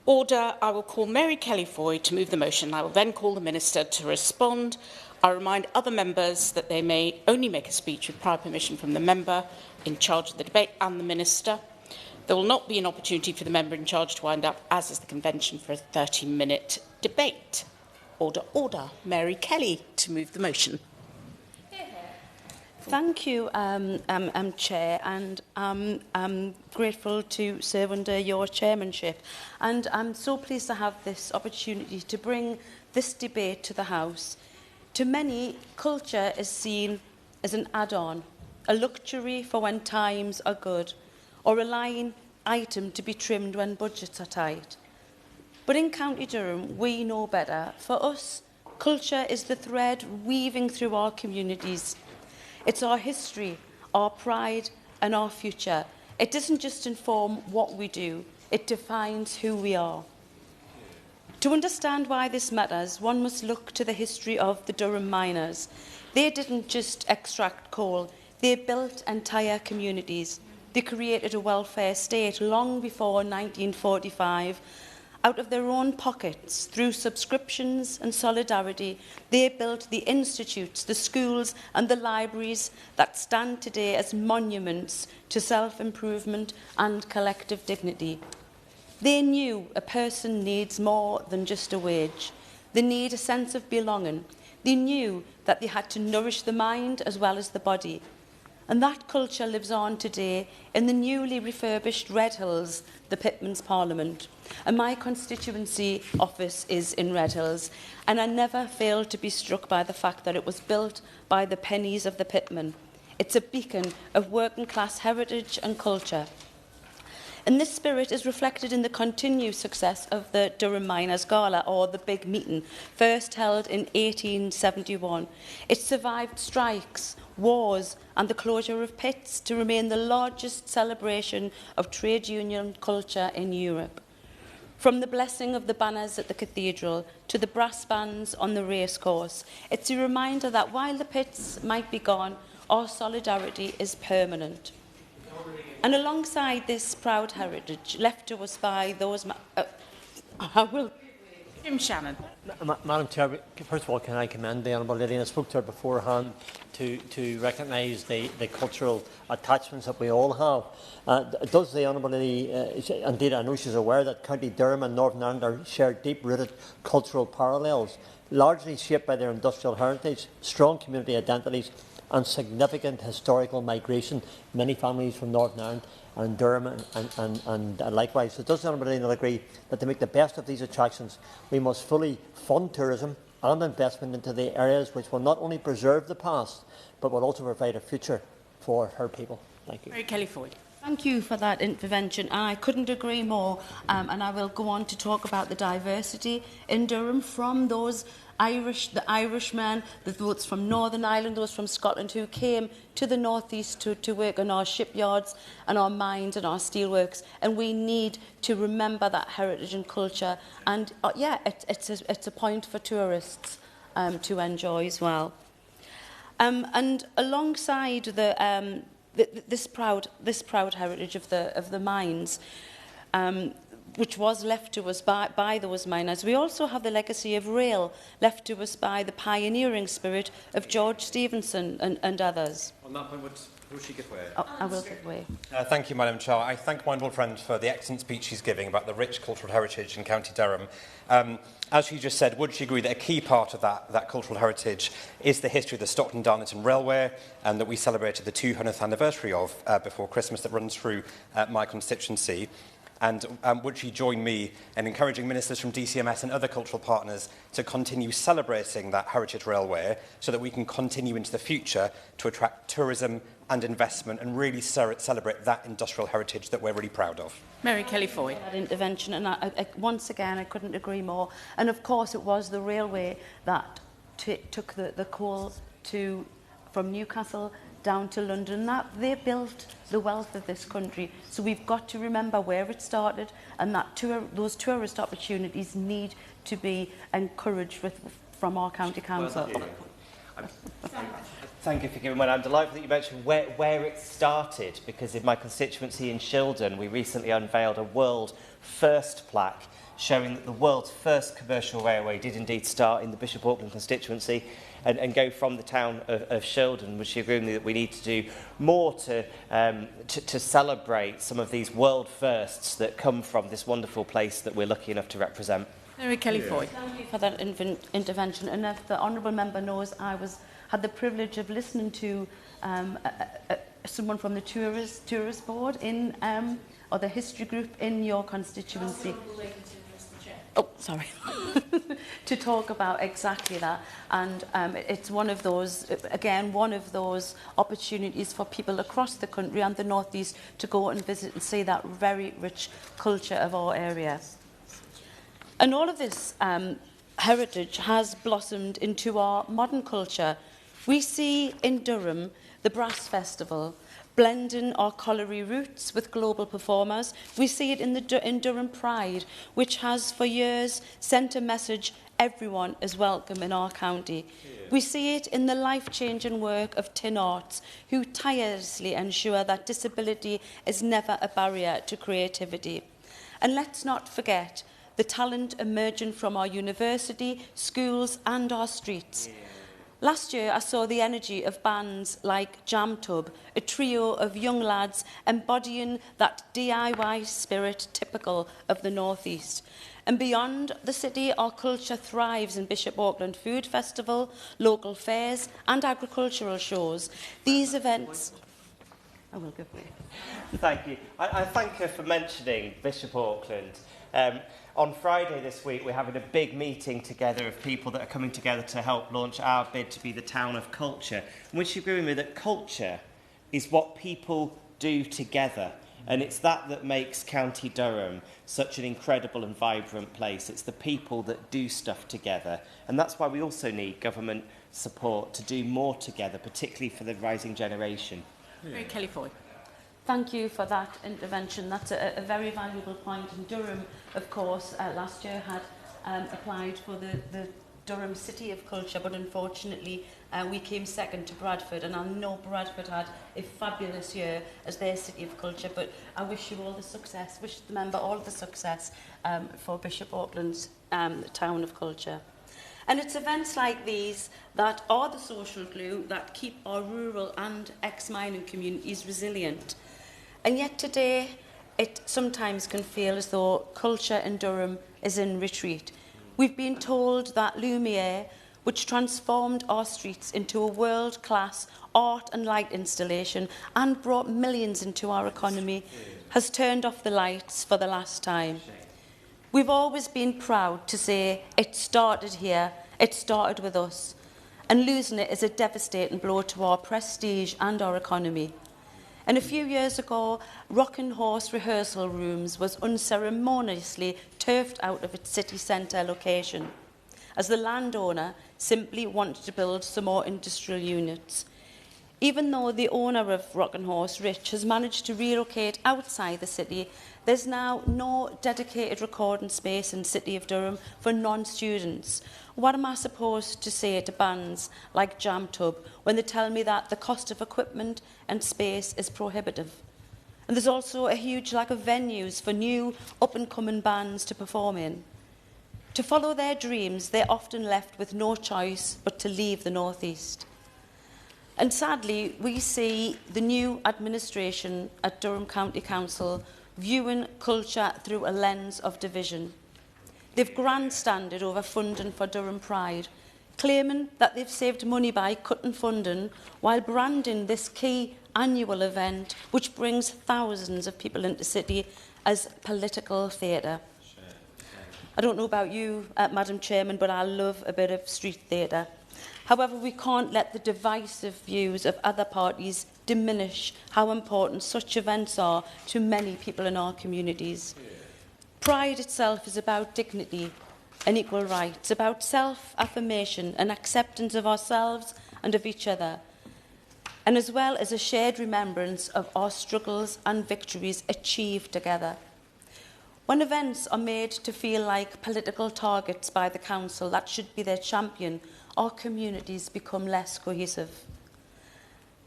Order. I will call Mary Kelly-Foy to move the motion. I will then call the Minister to respond. I remind other members that they may only make a speech with prior permission from the member in charge of the debate and the Minister. There will not be an opportunity for the member in charge to wind up, as is the convention, for a 30-minute debate. Order, order. Mary Kelly to move the motion. Thank you, Chair, and I'm grateful to serve under your chairmanship. And I'm so pleased to have this opportunity to bring this debate to the House. To many, culture is seen as an add-on, a luxury for when times are good, or a line item to be trimmed when budgets are tight. But in County Durham, we know better. For us, culture is the thread weaving through our communities. It's our history, our pride and our future. It doesn't just inform what we do, it defines who we are. To understand why this matters, one must look to the history of the Durham miners. They didn't just extract coal, they built entire communities. They created a welfare state long before 1945. Out of their own pockets, through subscriptions and solidarity, they built the institutes, the schools and the libraries that stand today as monuments to self-improvement and collective dignity. They knew a person needs more than just a wage. They need a sense of belonging. They knew that they had to nourish the mind as well as the body. And that culture lives on today in the newly refurbished Red Hills, the Pitman's Parliament. And my constituency office is in Red Hills, and I never fail to be struck by the fact that it was built by the pennies of the pitmen. It's a beacon of working-class heritage and culture. And this spirit is reflected in the continued success of the Durham Miners' Gala, or the Big Meeting, first held in 1871. It survived strikes, wars and the closure of pits to remain the largest celebration of trade union culture in Europe. From the blessing of the banners at the cathedral to the brass bands on the racecourse, it's a reminder that while the pits might be gone, our solidarity is permanent. And alongside this proud heritage left to us by those... Jim Shannon. Madam Chair, first of all, can I commend the Honourable Lady, and I spoke to her beforehand, to recognise the cultural attachments that we all have. Does the Honourable Lady, indeed I know she's aware that County Durham and Northern Ireland are shared deep-rooted cultural parallels, largely shaped by their industrial heritage, strong community identities and significant historical migration, many families from Northern Ireland and Durham and likewise. So does the Honourable Lady not agree that to make the best of these attractions, we must fully fund tourism and investment into the areas which will not only preserve the past, but will also provide a future for her people? Thank you. Mary Kelly-Foy. Thank you for that intervention. I couldn't agree more, and I will go on to talk about the diversity in Durham from those the Irishmen, those from Northern Ireland, those from Scotland who came to the North East to work on our shipyards and our mines and our steelworks. And we need to remember that heritage and culture. And yeah, it's a point for tourists to enjoy as well. And alongside this proud heritage of the mines, which was left to us by those miners, we also have the legacy of rail left to us by the pioneering spirit of George Stephenson and others. On that point, would she give way? I will give way. Thank you, Madam Chair. I thank my honourable friend for the excellent speech she's giving about the rich cultural heritage in County Durham. As she just said, would she agree that a key part of that cultural heritage is the history of the Stockton-Darlington Railway, and that we celebrated the 200th anniversary of before Christmas, that runs through my constituency? And would she join me in encouraging ministers from DCMS and other cultural partners to continue celebrating that heritage railway so that we can continue into the future to attract tourism and investment and really celebrate that industrial heritage that we're really proud of? Mary Kelly-Foy. That intervention, and once again I couldn't agree more. And of course it was the railway that took the coal from Newcastle down to London. That they built the wealth of this country. So we've got to remember where it started, and that those tourist opportunities need to be encouraged from our county council. Thank you for giving one. I'm delighted that you mentioned where it started, because in my constituency in Shildon, we recently unveiled a world first plaque showing that the world's first commercial railway did indeed start in the Bishop Auckland constituency and go from the town of Shildon. Would you agree with me that we need to do more to celebrate some of these world firsts that come from this wonderful place that we're lucky enough to represent? Mary Kelly-Foy. Thank you for that intervention. And if the honourable member knows, I had the privilege of listening to someone from the tourist board in or the history group in your constituency. Oh, sorry. To talk about exactly that, and it's one of those, again, one of those opportunities for people across the country and the North East to go and visit and see that very rich culture of our area. And all of this heritage has blossomed into our modern culture. We see in Durham the Brass Festival, blending our colliery roots with global performers. We see it in Durham Pride, which has for years sent a message everyone is welcome in our county. We see it in the life-changing work of Tin Arts, who tirelessly ensure that disability is never a barrier to creativity. And let's not forget the talent emerging from our university, schools and our streets. Last year, I saw the energy of bands like Jam Tub, a trio of young lads embodying that DIY spirit typical of the North East. And beyond the city, our culture thrives in Bishop Auckland Food Festival, local fairs and agricultural shows. These events... I will give way. Thank you. I thank her for mentioning Bishop Auckland. On Friday this week, we're having a big meeting together of people that are coming together to help launch our bid to be the town of culture. And would you agree with me that culture is what people do together? And it's that makes County Durham such an incredible and vibrant place. It's the people that do stuff together. And that's why we also need government support to do more together, particularly for the rising generation. Mary Kelly-Foy. Thank you for that intervention. That's a very valuable point. And Durham, of course, last year had applied for the Durham City of Culture, but unfortunately we came second to Bradford. And I know Bradford had a fabulous year as their City of Culture, but I wish you all the success, wish the member all the success for Bishop Auckland's Town of Culture. And it's events like these that are the social glue that keep our rural and ex-mining communities resilient. And yet today, it sometimes can feel as though culture in Durham is in retreat. We've been told that Lumiere, which transformed our streets into a world-class art and light installation and brought millions into our economy, has turned off the lights for the last time. We've always been proud to say it started here, it started with us, and losing it is a devastating blow to our prestige and our economy. And a few years ago, Rocking Horse rehearsal rooms was unceremoniously turfed out of its city centre location, as the landowner simply wanted to build some more industrial units. Even though the owner of Rocking Horse, Rich, has managed to relocate outside the city, there's now no dedicated recording space in the City of Durham for non-students. What am I supposed to say to bands like Jam Tub when they tell me that the cost of equipment and space is prohibitive? And there's also a huge lack of venues for new up-and-coming bands to perform in. To follow their dreams, they're often left with no choice but to leave the North East. And sadly, we see the new administration at Durham County Council viewing culture through a lens of division. They've grandstanded over funding for Durham Pride, claiming that they've saved money by cutting funding while branding this key annual event, which brings thousands of people into the city, as political theatre. I don't know about you, Madam Chairman, but I love a bit of street theatre. However, we can't let the divisive views of other parties diminish how important such events are to many people in our communities. Pride itself is about dignity and equal rights, about self-affirmation and acceptance of ourselves and of each other, and as well as a shared remembrance of our struggles and victories achieved together. When events are made to feel like political targets by the council that should be their champion, our communities become less cohesive.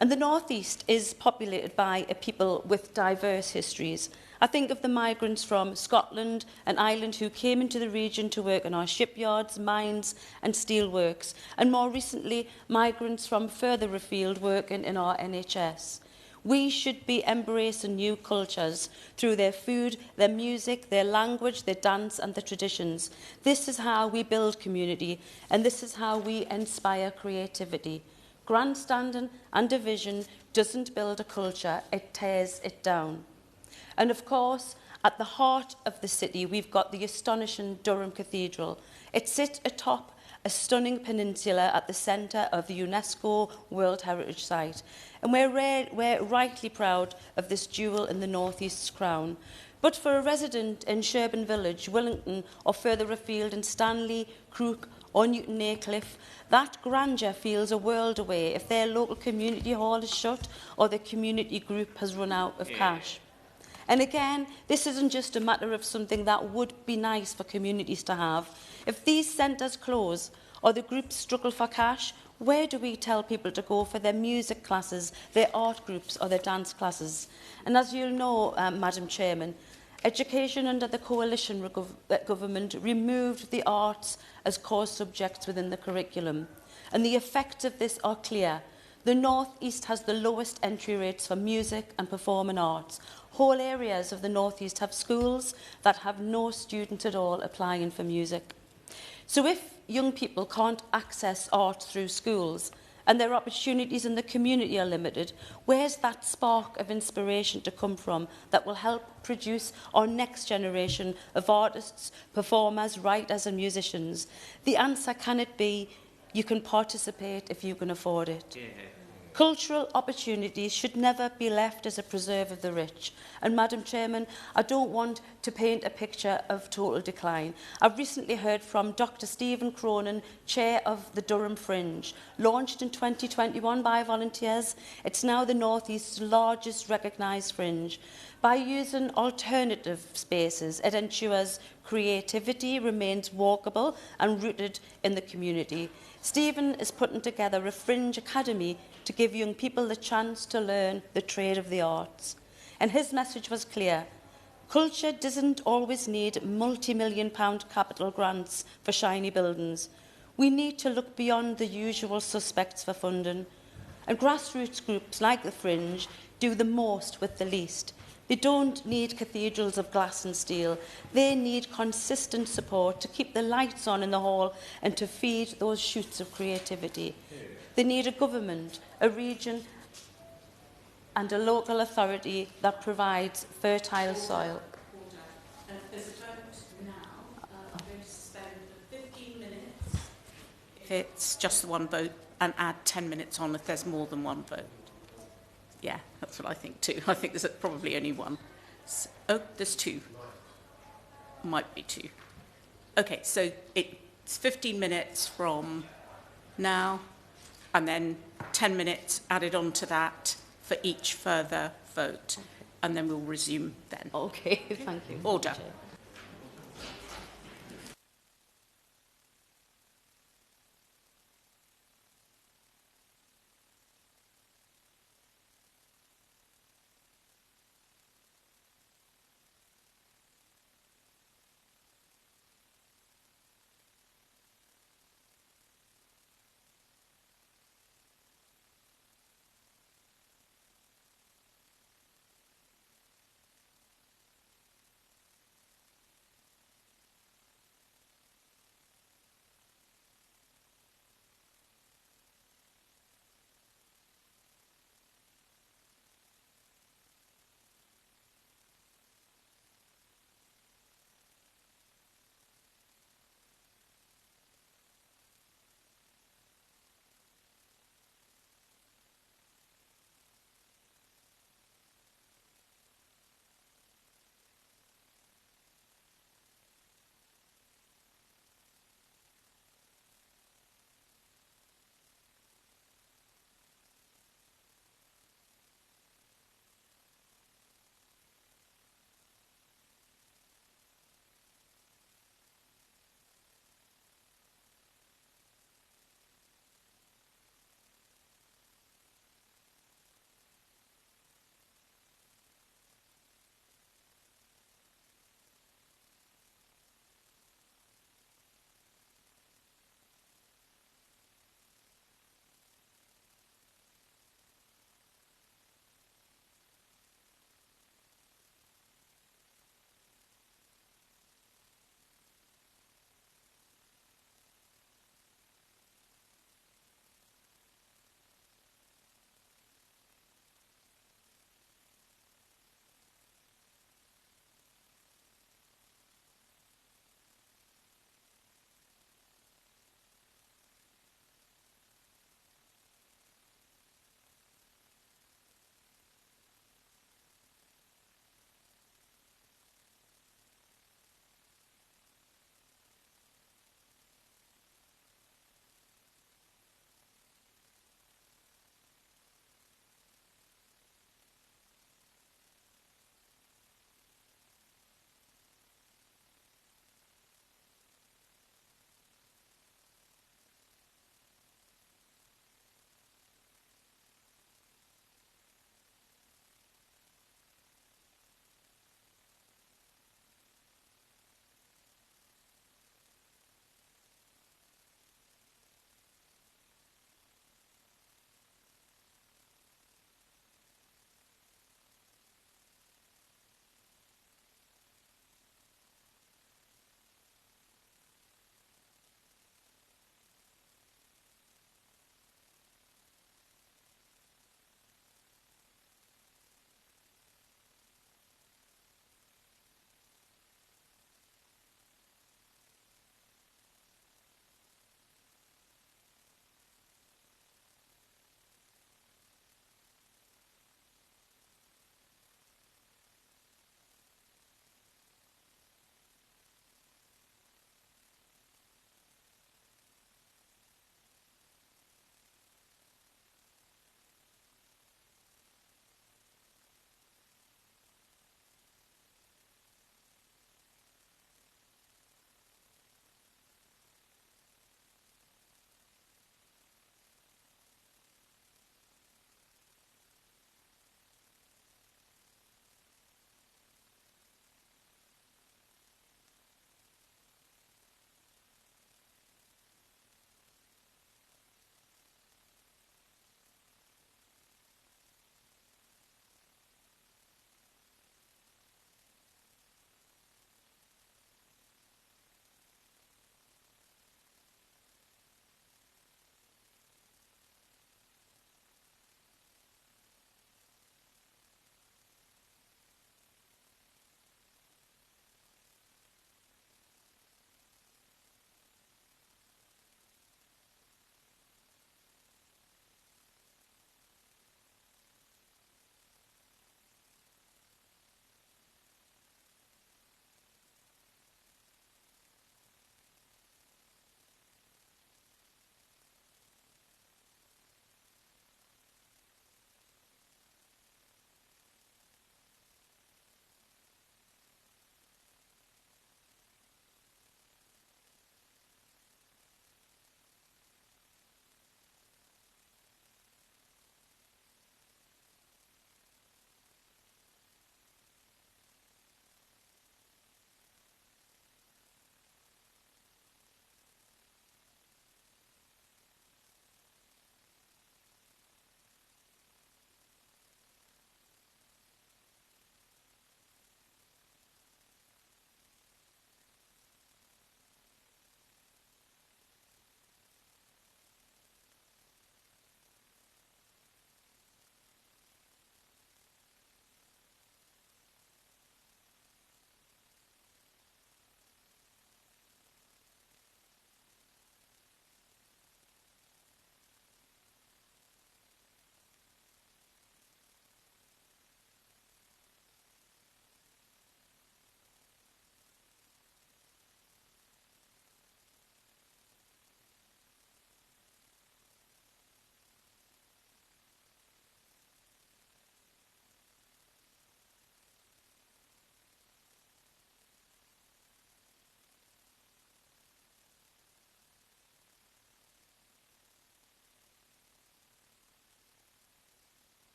And the North East is populated by a people with diverse histories. I think of the migrants from Scotland and Ireland who came into the region to work in our shipyards, mines and steelworks, and more recently, migrants from further afield working in our NHS. We should be embracing new cultures through their food, their music, their language, their dance and their traditions. This is how we build community, and this is how we inspire creativity. Grandstanding and division doesn't build a culture, it tears it down. And of course, at the heart of the city, we've got the astonishing Durham Cathedral. It sits atop a stunning peninsula at the centre of the UNESCO World Heritage Site. And we're rightly proud of this jewel in the North East's crown. But for a resident in Sherburn Village, Willington, or further afield in Stanley, Crook, or Newton Aycliffe, that grandeur feels a world away if their local community hall is shut or the community group has run out of cash. And again, this isn't just a matter of something that would be nice for communities to have. If these centres close or the groups struggle for cash, where do we tell people to go for their music classes, their art groups or their dance classes? And as you'll know, Madam Chairman, education under the coalition government removed the arts as core subjects within the curriculum. And the effects of this are clear. The North East has the lowest entry rates for music and performing arts. Whole areas of the North East have schools that have no students at all applying for music. So if young people can't access art through schools and their opportunities in the community are limited, where's that spark of inspiration to come from that will help produce our next generation of artists, performers, writers and musicians? The answer, can it be, you can participate if you can afford it? Yeah. Cultural opportunities should never be left as a preserve of the rich. And Madam Chairman, I don't want to paint a picture of total decline. I've recently heard from Dr. Stephen Cronin, Chair of the Durham Fringe. Launched in 2021 by volunteers, it's now the North East's largest recognised fringe. By using alternative spaces, it ensures creativity remains walkable and rooted in the community. Stephen is putting together a fringe academy to give young people the chance to learn the trade of the arts. And his message was clear. Culture doesn't always need multi-million-pound capital grants for shiny buildings. We need to look beyond the usual suspects for funding. And grassroots groups like the Fringe do the most with the least. They don't need cathedrals of glass and steel. They need consistent support to keep the lights on in the hall and to feed those shoots of creativity. They need a government, a region and a local authority that provides fertile soil. There's a vote now. I'm going to spend 15 minutes if it's just the one vote and add 10 minutes on if there's more than one vote. Yeah, that's what I think too. I think there's probably only one. So, oh, there's two. Might be two. Okay, so it's 15 minutes from now and then 10 minutes added on to that for each further vote. And then we'll resume then. Okay, thank you. Order.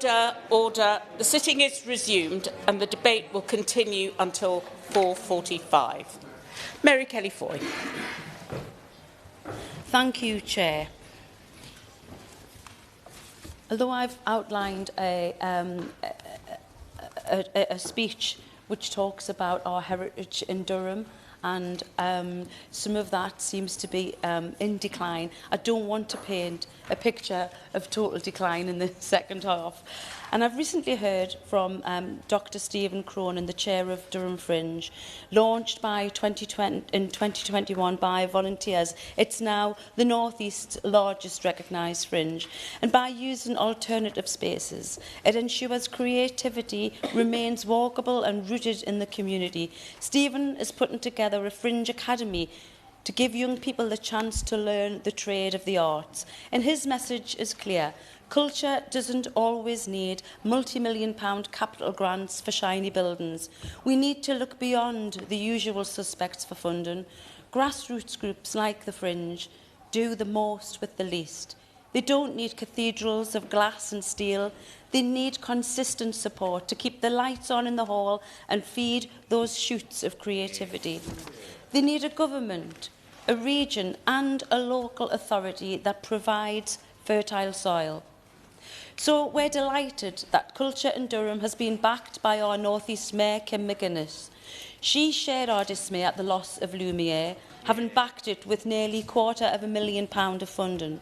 Order, order. The sitting is resumed and the debate will continue until 4:45. Mary Kelly-Foy. Thank you, Chair. Although I've outlined a speech which talks about our heritage in Durham, and some of that seems to be in decline, I don't want to paint a picture of total decline in the second half. And I've recently heard from Dr Stephen Cronin, the chair of Durham Fringe, launched by in 2021 by volunteers. It's now the North East's largest recognised fringe. And by using alternative spaces, it ensures creativity remains walkable and rooted in the community. Stephen is putting together a fringe academy to give young people the chance to learn the trade of the arts. And his message is clear. Culture doesn't always need multi-million-pound capital grants for shiny buildings. We need to look beyond the usual suspects for funding. Grassroots groups like the Fringe do the most with the least. They don't need cathedrals of glass and steel. They need consistent support to keep the lights on in the hall and feed those shoots of creativity. They need a government, a region and a local authority that provides fertile soil. So we're delighted that culture in Durham has been backed by our North East Mayor, Kim McGuinness. She shared our dismay at the loss of Lumiere, having backed it with nearly £250,000 of funding.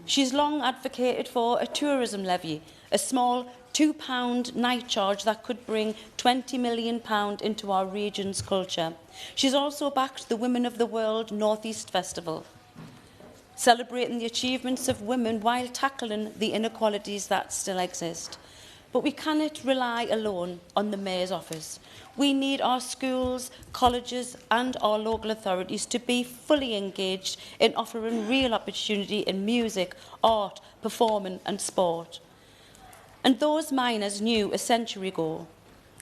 She's long advocated for a tourism levy, a small £2 night charge that could bring £20 million into our region's culture. She's also backed the Women of the World North East Festival, celebrating the achievements of women while tackling the inequalities that still exist. But we cannot rely alone on the Mayor's office. We need our schools, colleges and our local authorities to be fully engaged in offering real opportunity in music, art, performing and sport. And those miners knew a century ago,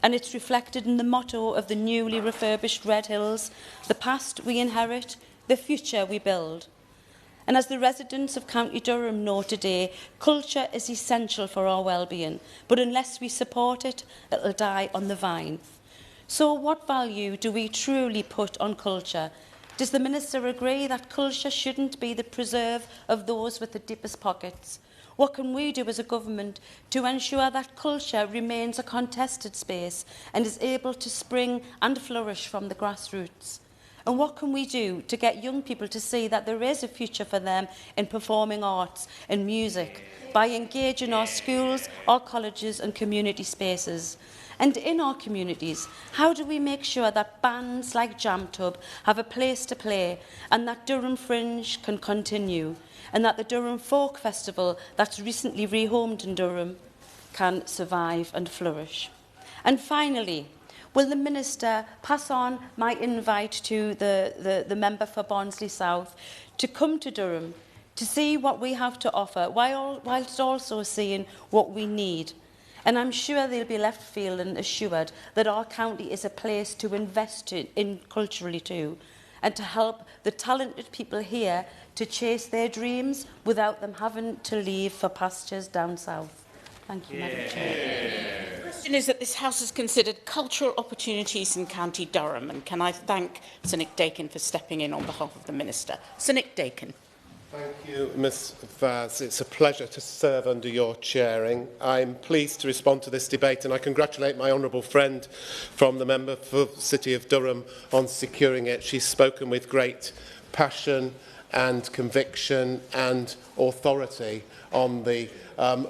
and it's reflected in the motto of the newly refurbished Red Hills: the past we inherit, the future we build. And as the residents of County Durham know today, culture is essential for our well-being, but unless we support it, it'll die on the vine. So what value do we truly put on culture? Does the Minister agree that culture shouldn't be the preserve of those with the deepest pockets? What can we do as a government to ensure that culture remains a contested space and is able to spring and flourish from the grassroots? And what can we do to get young people to see that there is a future for them in performing arts and music by engaging our schools, our colleges and community spaces? And in our communities, how do we make sure that bands like Jam Tub have a place to play and that Durham Fringe can continue and that the Durham Folk Festival that's recently rehomed in Durham can survive and flourish? And finally, will the Minister pass on my invite to the member for Barnsley South to come to Durham to see what we have to offer, whilst also seeing what we need? And I'm sure they'll be left feeling assured that our county is a place to invest in culturally too, and to help the talented people here to chase their dreams without them having to leave for pastures down south. Thank you, Madam Chair. The question is that this House has considered cultural opportunities in County Durham, and can I thank Sir Nick Dakin for stepping in on behalf of the Minister. Sir Nick Dakin. Thank you, Ms Vaz. It's a pleasure to serve under your chairing. I'm pleased to respond to this debate, and I congratulate my honourable friend from the member for the City of Durham on securing it. She's spoken with great passion and conviction and authority on the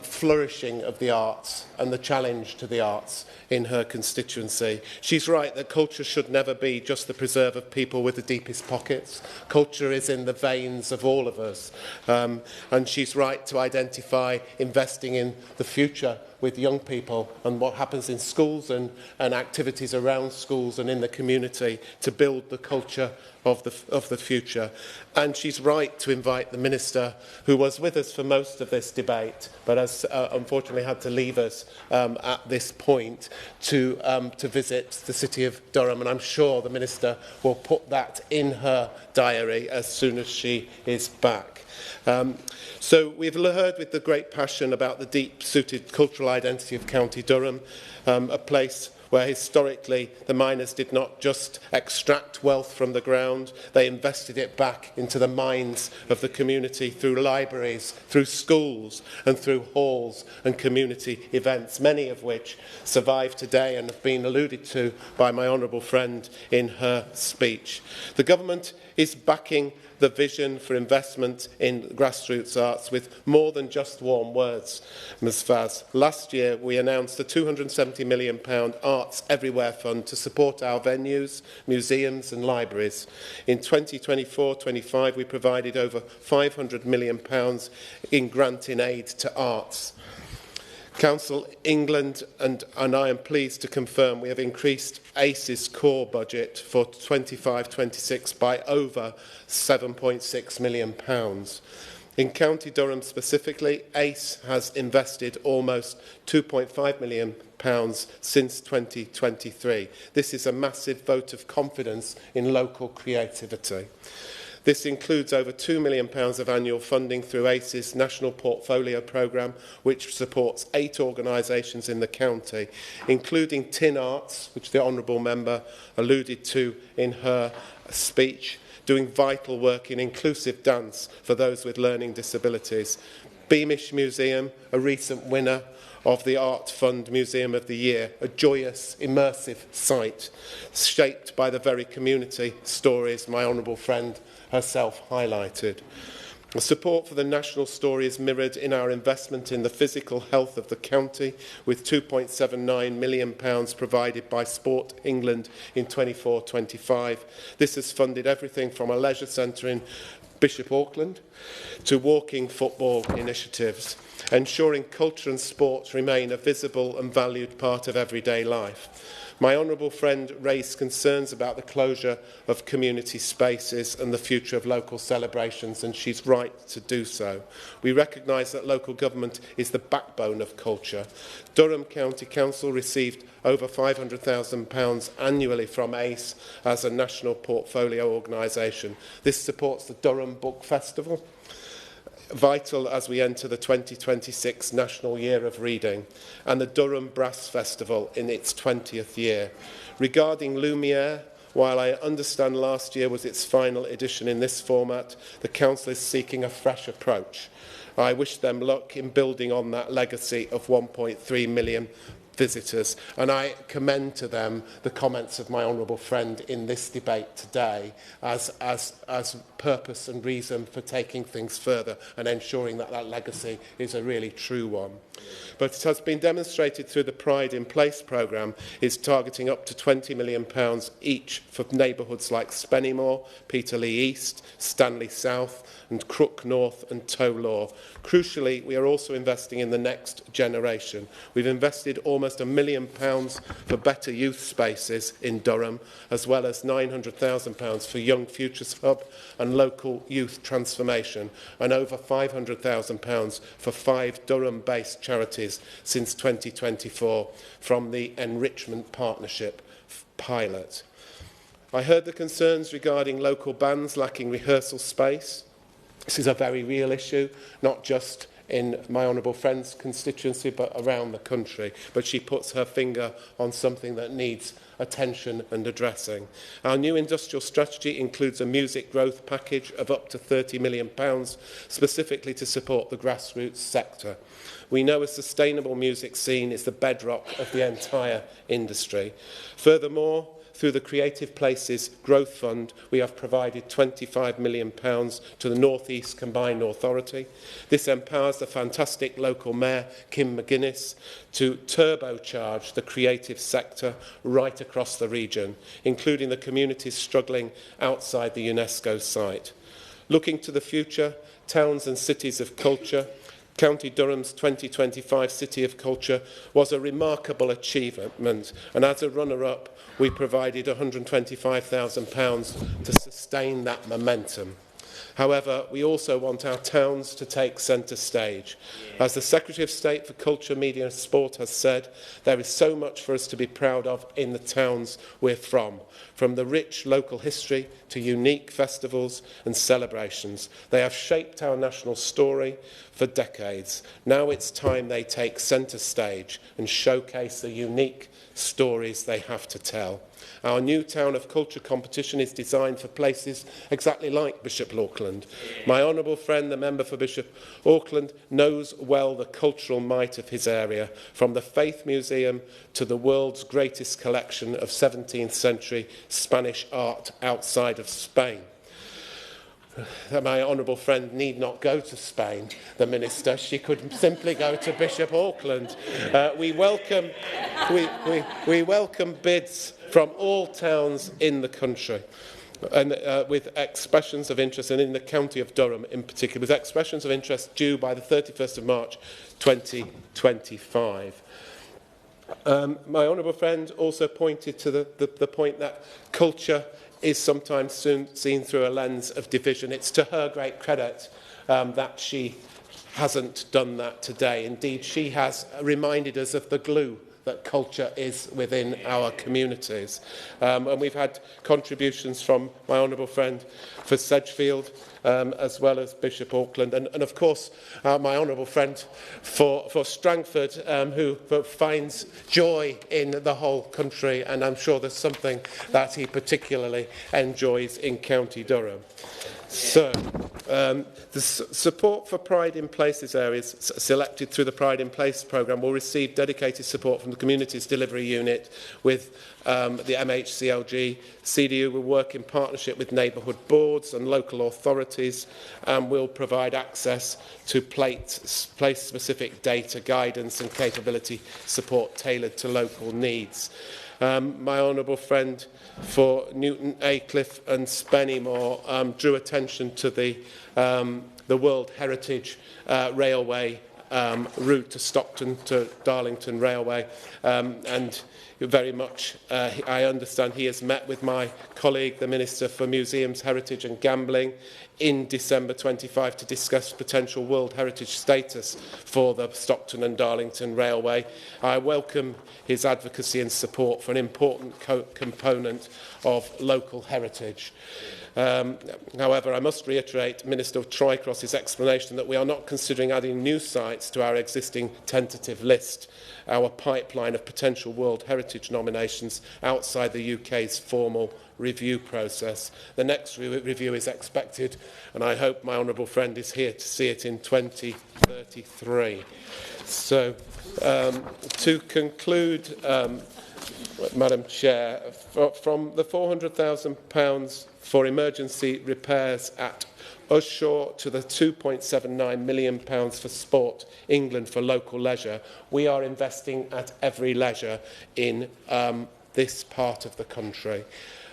flourishing of the arts and the challenge to the arts in her constituency. She's right that culture should never be just the preserve of people with the deepest pockets. Culture is in the veins of all of us. And she's right to identify investing in the future with young people and what happens in schools and activities around schools and in the community to build the culture of the future. And she's right to invite the Minister, who was with us for most of this debate, but has unfortunately had to leave us at this point to visit the City of Durham, and I'm sure the Minister will put that in her diary as soon as she is back. So we've heard with the great passion about the deep-suited cultural identity of County Durham, a place where historically the miners did not just extract wealth from the ground, they invested it back into the minds of the community through libraries, through schools and through halls and community events, many of which survive today and have been alluded to by my honourable friend in her speech. The government is backing the vision for investment in grassroots arts with more than just warm words, Ms Vaz. Last year we announced a £270 million Arts Everywhere Fund to support our venues, museums and libraries. In 2024-25 we provided over £500 million in grant in aid to arts. Council England and I am pleased to confirm we have increased ACE's core budget for 25-26 by over £7.6 million. In County Durham specifically, ACE has invested almost £2.5 million since 2023. This is a massive vote of confidence in local creativity. This includes over £2 million of annual funding through ACE's National Portfolio Programme, which supports 8 organisations in the county, including Tin Arts, which the Honourable Member alluded to in her speech, doing vital work in inclusive dance for those with learning disabilities. Beamish Museum, a recent winner of the Art Fund Museum of the Year, a joyous, immersive site shaped by the very community stories my honourable friend herself highlighted. The support for the national story is mirrored in our investment in the physical health of the county, with £2.79 million provided by Sport England in 24-25. This has funded everything from a leisure centre in Bishop Auckland to walking football initiatives, ensuring culture and sports remain a visible and valued part of everyday life. My honourable friend raised concerns about the closure of community spaces and the future of local celebrations, and she's right to do so. We recognise that local government is the backbone of culture. Durham County Council received over £500,000 annually from ACE as a national portfolio organisation. This supports the Durham Book Festival, vital as we enter the 2026 National Year of Reading, and the Durham Brass Festival in its 20th year. Regarding Lumiere, while I understand last year was its final edition in this format, the Council is seeking a fresh approach. I wish them luck in building on that legacy of 1.3 million visitors, and I commend to them the comments of my honourable friend in this debate today as purpose and reason for taking things further and ensuring that that legacy is a really true one. But it has been demonstrated through the Pride in Place programme is targeting up to £20 million each for neighbourhoods like Spennymoor, Peterlee East, Stanley South and Crook North and Tow Law. Crucially, we are also investing in the next generation. We've invested almost £1 million for better youth spaces in Durham, as well as £900,000 for Young Futures Hub and local youth transformation, and over £500,000 for 5 Durham-based charities since 2024 from the Enrichment Partnership pilot. I heard the concerns regarding local bands lacking rehearsal space. This is a very real issue, not just in my honourable friend's constituency, but around the country. But she puts her finger on something that needs attention and addressing. Our new industrial strategy includes a music growth package of up to £30 million, specifically to support the grassroots sector. We know a sustainable music scene is the bedrock of the entire industry. Furthermore, through the Creative Places Growth Fund, we have provided £25 million to the North East Combined Authority. This empowers the fantastic local mayor, Kim McGuinness, to turbocharge the creative sector right across the region, including the communities struggling outside the UNESCO site. Looking to the future, towns and cities of culture, County Durham's 2025 City of Culture was a remarkable achievement, and as a runner-up, we provided £125,000 to sustain that momentum. However, we also want our towns to take centre stage. As the Secretary of State for Culture, Media and Sport has said, there is so much for us to be proud of in the towns we're from the rich local history to unique festivals and celebrations. They have shaped our national story for decades. Now it's time they take centre stage and showcase the unique stories they have to tell. Our new Town of Culture competition is designed for places exactly like Bishop Auckland. My honourable friend, the member for Bishop Auckland, knows well the cultural might of his area, from the Faith Museum to the world's greatest collection of 17th century Spanish art outside of Spain. My honourable friend need not go to Spain, the Minister. She could simply go to Bishop Auckland. We welcome bids from all towns in the country, and with expressions of interest, and in the County of Durham in particular, with expressions of interest due by the 31st of March 2025. My honourable friend also pointed to the point that culture is sometimes seen through a lens of division. It's to her great credit that she hasn't done that today. Indeed, she has reminded us of the glue that culture is within our communities. And we've had contributions from my honourable friend for Sedgefield, as well as Bishop Auckland, and of course my honourable friend for Strangford, who finds joy in the whole country, and I'm sure there's something that he particularly enjoys in County Durham. So, the support for Pride in Places areas selected through the Pride in Place programme will receive dedicated support from the Communities Delivery Unit with the MHCLG. CDU will work in partnership with neighbourhood boards and local authorities and will provide access to place-specific data, guidance and capability support tailored to local needs. My honourable friend for Newton, Aycliffe and Spennymoor drew attention to the World Heritage Railway route to Stockton to Darlington Railway, and very much I understand he has met with my colleague, the Minister for Museums, Heritage and Gambling, in December 25 to discuss potential World Heritage status for the Stockton and Darlington Railway. I welcome his advocacy and support for an important component of local heritage. However, I must reiterate Minister Trycross's explanation that we are not considering adding new sites to our existing tentative list, our pipeline of potential World Heritage nominations outside the UK's formal review process. The next review is expected, and I hope my honourable friend is here to see it in 2033. So, to conclude, Madam Chair, from the £400,000 for emergency repairs at Usshaw to the £2.79 million for Sport England for local leisure, we are investing at every leisure in this part of the country.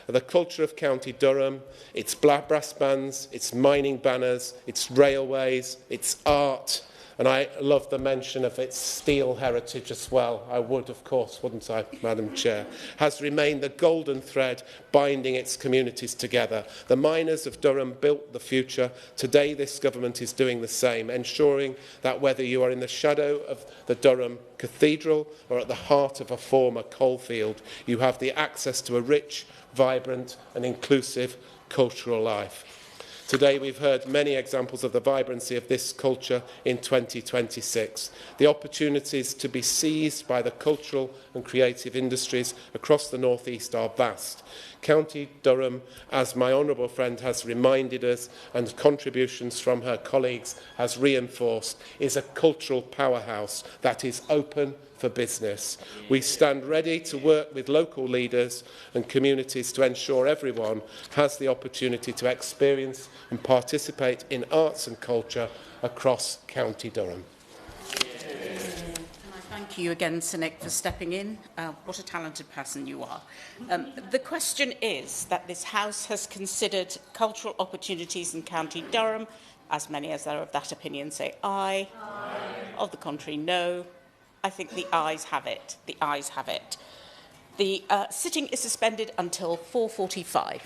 The culture of County Durham, its brass bands, its mining banners, its railways, its art, and I love the mention of its steel heritage as well. I would, of course, wouldn't I, Madam Chair? Has remained the golden thread binding its communities together. The miners of Durham built the future. Today, this government is doing the same, ensuring that whether you are in the shadow of the Durham Cathedral or at the heart of a former coalfield, you have the access to a rich, vibrant and inclusive cultural life. Today we've heard many examples of the vibrancy of this culture in 2026. The opportunities to be seized by the cultural and creative industries across the North East are vast. County Durham, as my honourable friend has reminded us and contributions from her colleagues has reinforced, is a cultural powerhouse that is open for business. We stand ready to work with local leaders and communities to ensure everyone has the opportunity to experience and participate in arts and culture across County Durham. Thank you again, Sir Nick, for stepping in. What a talented person you are. The question is that this House has considered cultural opportunities in County Durham. As many as are of that opinion say aye. Aye. Of the contrary, no. I think the ayes have it. The ayes have it. The sitting is suspended until 4:45.